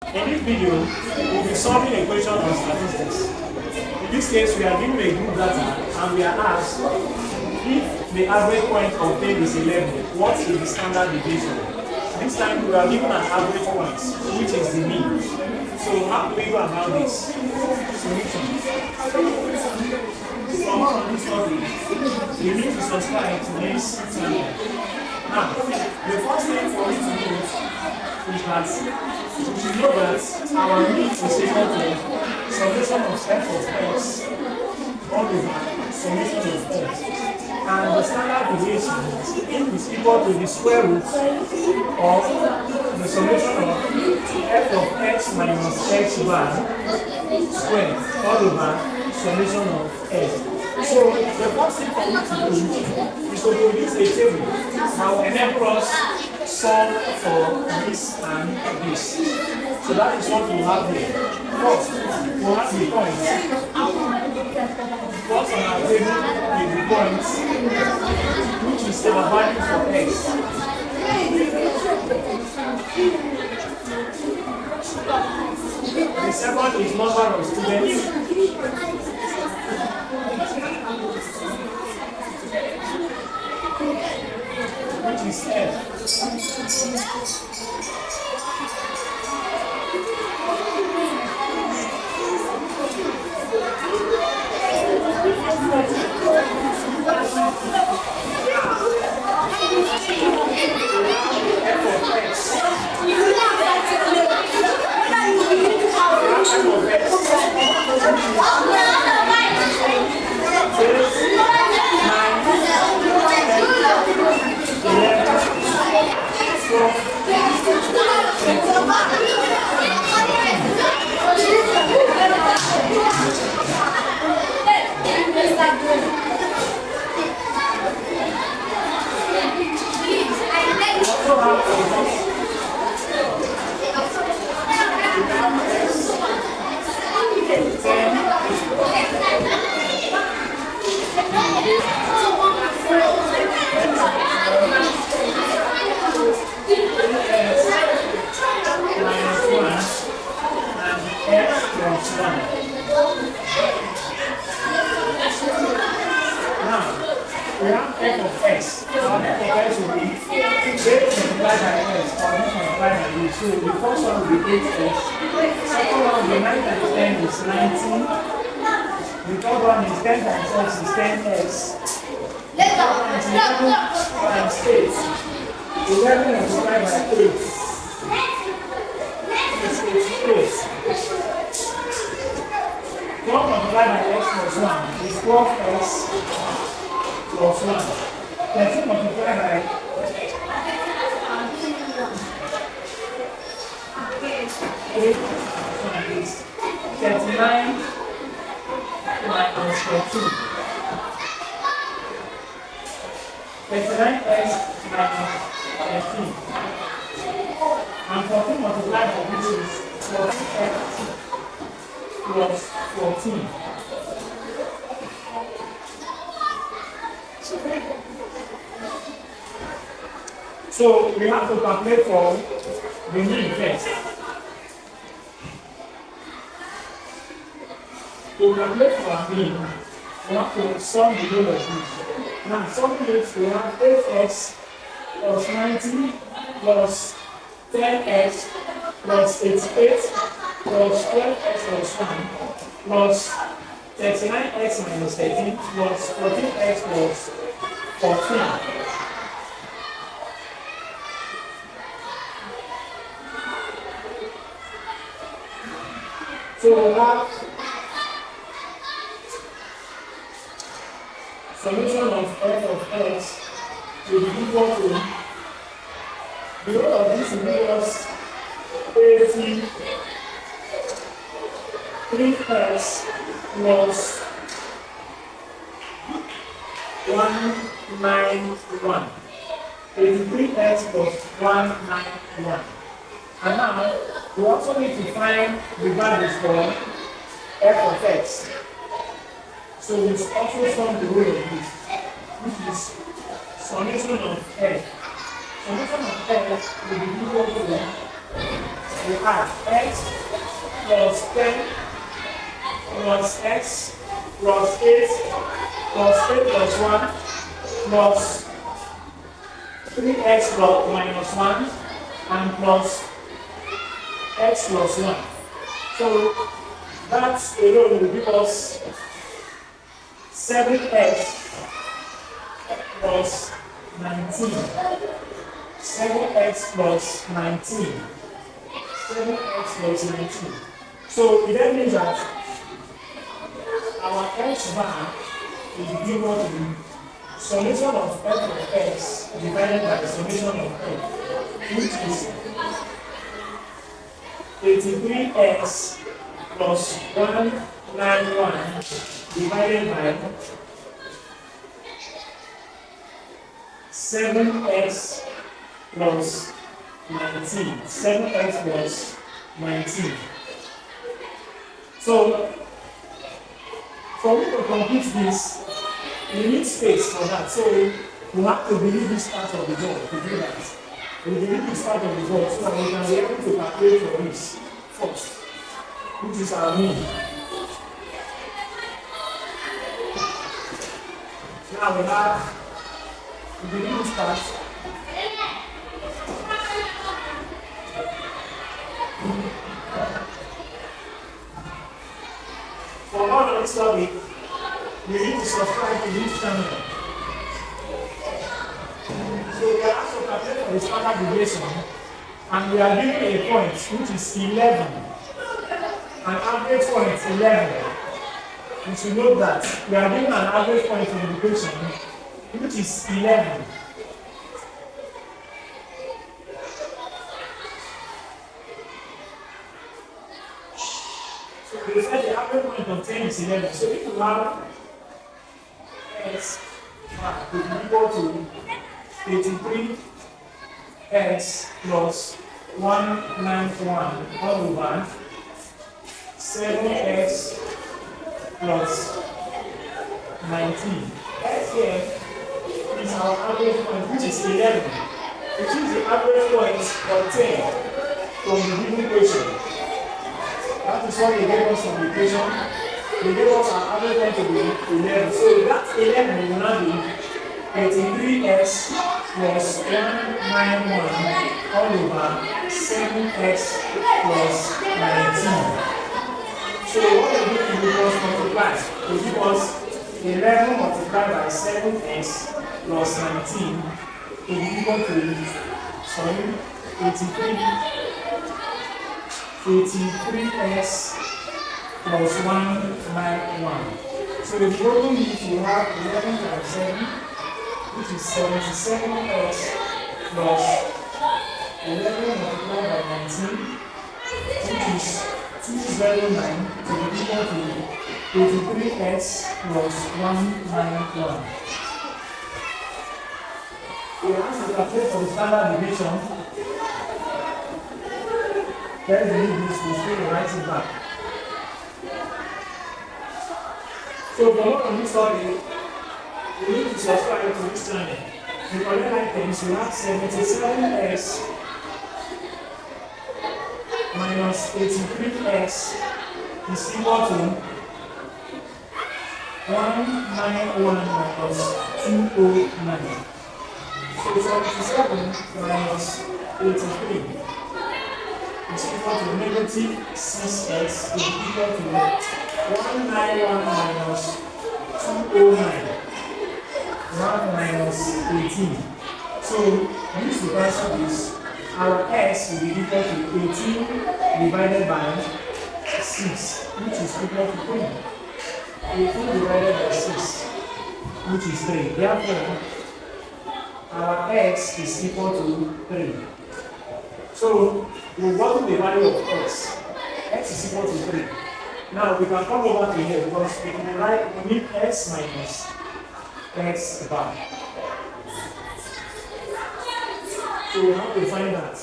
In this video, we'll be solving a question on statistics. In this case, we are given a group data and we are asked if the average point obtained is 11, what is the standard deviation? This time we are given an average point, which is the mean. So how do we go about this? Solution. From this topic, you need to subscribe to this channel. Now, the first thing for you to know is that you should know that our mean is equal to summation of f of x all over summation of x. And the standard deviation is equal to the square root of the summation of f of x minus x bar squared all over summation of x. So the first thing for you to do is to produce a table that will enable us solve for this and this. So that is what we have here. First, we have the points. First on our table is the points, which is our value for x. The second is number of students. Which is f. We have f of x. Our f of x will be a multiplied by x or b multiplied by b. So the first one will be 8x. Second one will be 9 times 10 is 19. The third one is 10 times x is 10x. The fourth one is 11 times 8. 11 multiplied by 8 is 8. 12 multiplied by x plus 1 is 12x. Plus 1. 13 multiplied by 8 is 39 minus 13. 39x minus 13. And 14 multiplied by which is 14x plus 14. So we have to calculate for the mean first. To calculate for our mean, we have to sum the whole of this. Now, summing this, we have 8x plus 90 plus 10x plus 88 plus 12x plus 1 plus 39x minus 13 plus 14x plus 14. So we have summation of f of x will be equal to the whole of this will give us 83x plus 191. 83x plus 191. And now we also need to find the values for f of x. So we also sum the whole of this, which is summation of f. Summation of f will be equal to we have x plus 10 plus x plus 8 plus 8 plus 1 plus 3x plus minus 1 and plus x plus 1. So that alone will give us 7x plus 19. 7x plus 19. 7x plus 19. So it then means that our x bar is equal to summation of f of x divided by the summation of f, which is 83x plus 191 divided by 7x plus 19. 7x plus 19. So, for me to complete this, we need space for that. So, we have to delete this part of the board to do that. We delete this part of the board so that we can be able to calculate for this first, which is our mean. Now we have to delete this part. For more on this topic, you need to subscribe to this channel. So we are also calculating for the standard deviation, and we are giving a point which is 11. An average point 11. You should note that we are giving an average point in the equation which is 11. So we said the average point of 10 is 11. So if you have x to be equal to 83x plus 191 all over 7x plus 19. X here is our average point, which is 11. We choose the average point of 10 from the given equation. That is what they gave us from the equation. They gave us our average point to be 11. So that 11 will now be 83x plus 191 all over 7x plus 19. So what we do is we must multiply. We give us 11 multiplied by 7x plus 19 to be equal to 83x plus 191. So the total means we have 11 times 7, which is 77x plus 11 multiplied by 19, which is 209 to be equal to 83x plus 191. We have to calculate for the standard deviation. Let's delete this, we'll still write it back. So for more on this study, we need to subscribe to this channel. The other items, we have 77x minus 83x is equal to 191 minus 209. So 77 minus 83 is equal to negative 6x is equal to 191 minus 209. 1 minus 18. So this will cancel this. Our x will be equal to 18 divided by 6, which is equal to 3. 18 divided by 6, which is 3. Therefore, our x is equal to 3. So we got the value of x. X is equal to 3. Now we can come over to here because we can write we need x minus x bar. So we have to find that.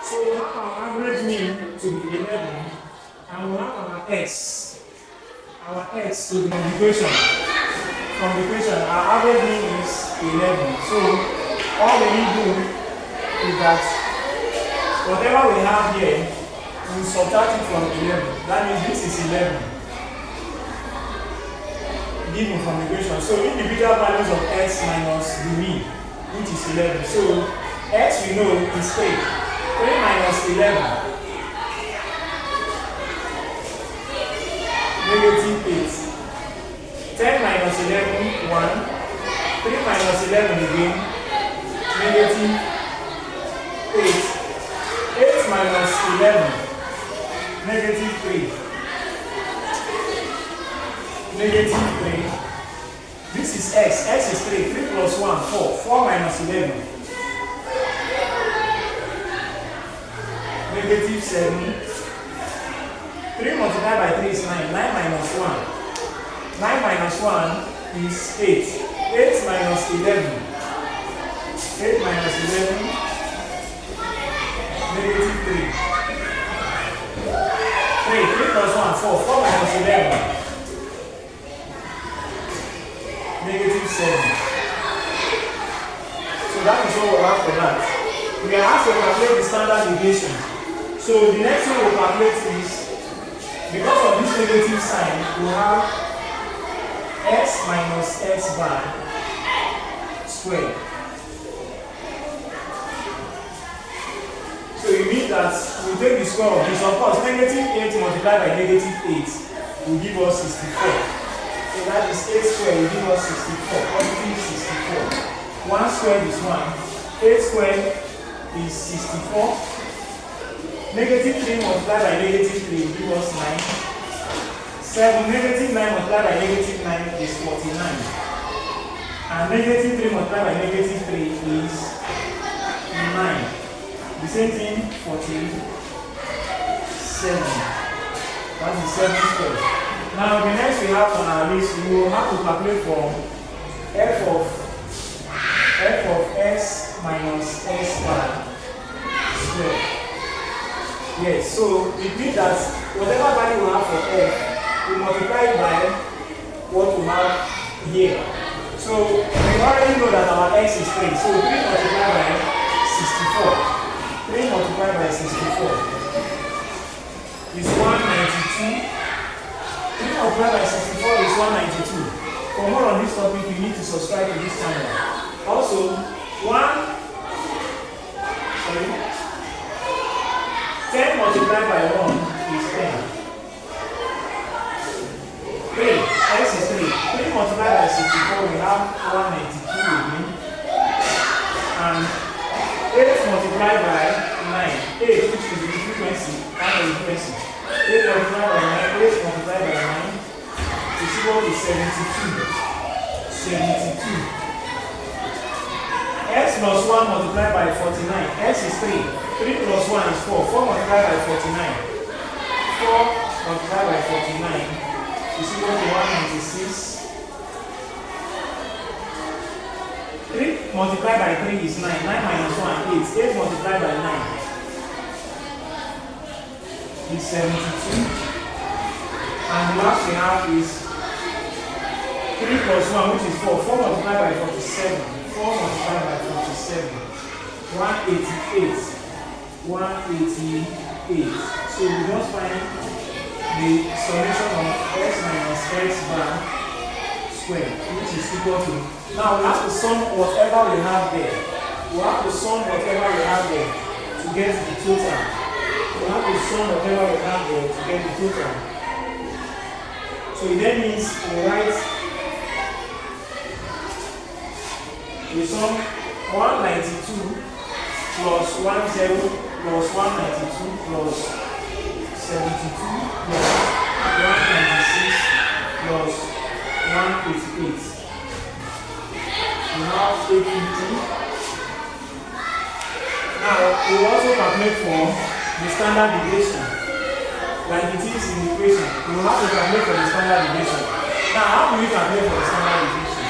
So we have our to be 11, and we have our x. Our x to be from the equation. From the equation, our average mean is 11. So all we need to do is that whatever we have here, we subtract it from 11. That means this is 11. Given from the equation. So individual values of x minus the mean, which is 11. So x we know is 3. 3 minus 11. Negative 8. 10 minus 11, 1. 3 minus 11 again, negative 8. 8 minus 11, negative 3. Negative 3. This is x. X is 3. 3 plus 1, 4. 4 minus 11. Negative 7. 3 multiplied by 3 is 9. 9 minus 1. 9 minus 1 is 8. 8 minus 11. 8 minus 11. Negative 3. 3 plus 1, 4. 4 minus 11. Negative 7. So that is what we'll have for that. We are asked to calculate the standard deviation. So the next thing we'll calculate is, because of this negative sign, we'll have x minus x bar squared. So you mean that we take the square of this. Of course, negative 8 multiplied by negative 8 will give us 64. So that is 8 squared will give us 64. Positive 64. 1 squared is 1. 8 squared is 64. Negative 3 multiplied by negative 3 will give us 9. 7. Negative 9 multiplied by negative 9 is 49. And negative 3 multiplied by negative 3 is 9. The same thing, 47. That is 7 squared. Now the next we have on our list, we will have to calculate for f of s minus s bar squared. Yes, so it means that whatever value we have for f, we multiply it by what we have here. So we already know that our x is 3. So 3 multiplied by 64. 3 multiplied by 64 is 192. 3 multiplied by 64 is 192. For more on this topic, you need to subscribe to this channel. Also, 10 multiplied by 1 is 10. 3, x is 3. 3 multiplied by 64, we have 192 again. And 8 multiplied by 9. 8, which is the frequency, and the frequency. 8 multiplied by 9, 8 multiplied by 9 is equal to 72. 72. X plus 1 multiplied by 49. X is 3. 3 plus 1 is 4. 4 multiplied by 49. 4 multiplied by 49 is equal to 196. 3 multiplied by 3 is 9. 9 minus 1 is 8. 8 multiplied by 9 is 72. And the last we have is 3 plus 1, which is 4. 4 multiplied by 47. 4 multiplied by 47. 188. 188. So we just find the summation of x minus x bar squared, which is equal to. Now we have to sum whatever we have there. We have to sum whatever we have there to get the total. We have to sum whatever we have there to get the total. So it then means we write, we sum 192 plus 10 plus 192 plus 72 plus 196 plus 188. We have 850. Now we will also calculate for the standard deviation. Like it is in the equation, we will have to calculate for the standard deviation. Now, how do we calculate for the standard deviation?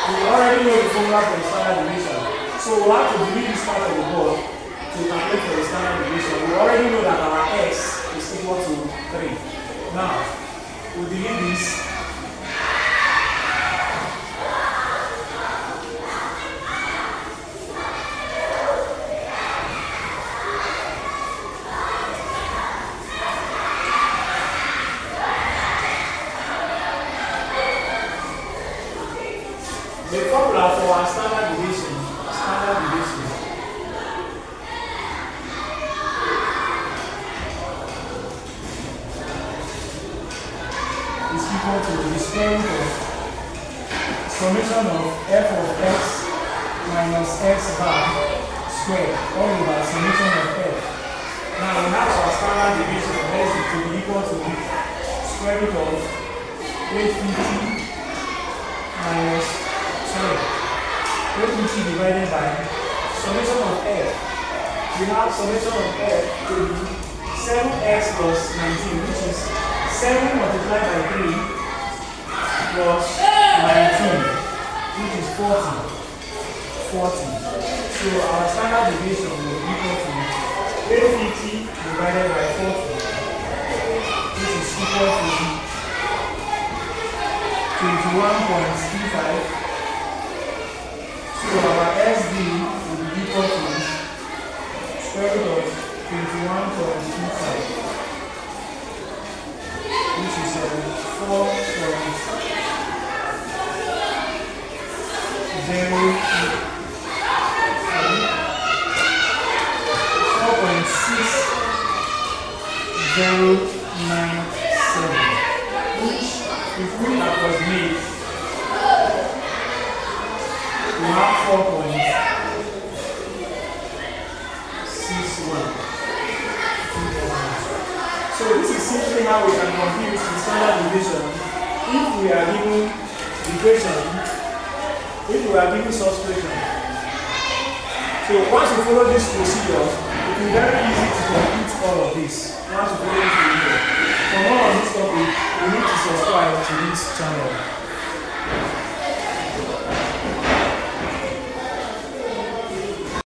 We already know the formula for the standard deviation. So we'll have to delete this part of the board to to calculate for the standard deviation, we already know that our x is equal to 3. Now, we delete this. The formula for our standard deviation is equal to the square root of summation of f of x minus x bar squared all over summation of f. Now we have our standard deviation of x to be equal to the square root of 850 minus 850 divided by summation of f. We have summation of f to be 7x plus 19, which is 7 multiplied by 3 plus 19, which is 40. So our standard deviation will be equal to 850 divided by 40, which is equal to 21.35. So our SD will be equal to square root of 21.25, which is 4.6097, which if we approximate, we have 4.61. So this is simply how we can compute the standard deviation if we are given equation, if we are given such equation. So once you follow this procedure, it will be very easy to complete all of this. Once you follow this procedure. For more on this topic, you need to subscribe to this channel.